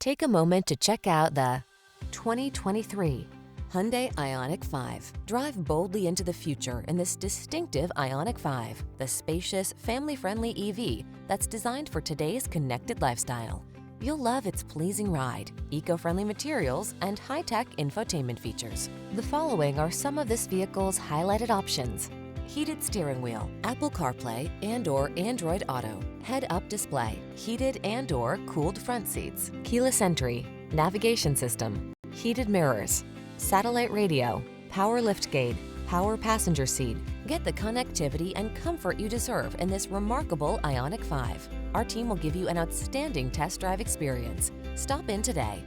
Take a moment to check out the 2023 Hyundai Ioniq 5. Drive boldly into the future in this distinctive Ioniq 5, the spacious, family-friendly EV that's designed for today's connected lifestyle. You'll love its pleasing ride, eco-friendly materials, and high-tech infotainment features. The following are some of this vehicle's highlighted options: heated steering wheel, Apple CarPlay and/or Android Auto, head-up display, heated and/or cooled front seats, keyless entry, navigation system, heated mirrors, satellite radio, power liftgate, power passenger seat. Get the connectivity and comfort you deserve in this remarkable Ioniq 5. Our team will give you an outstanding test drive experience. Stop in today.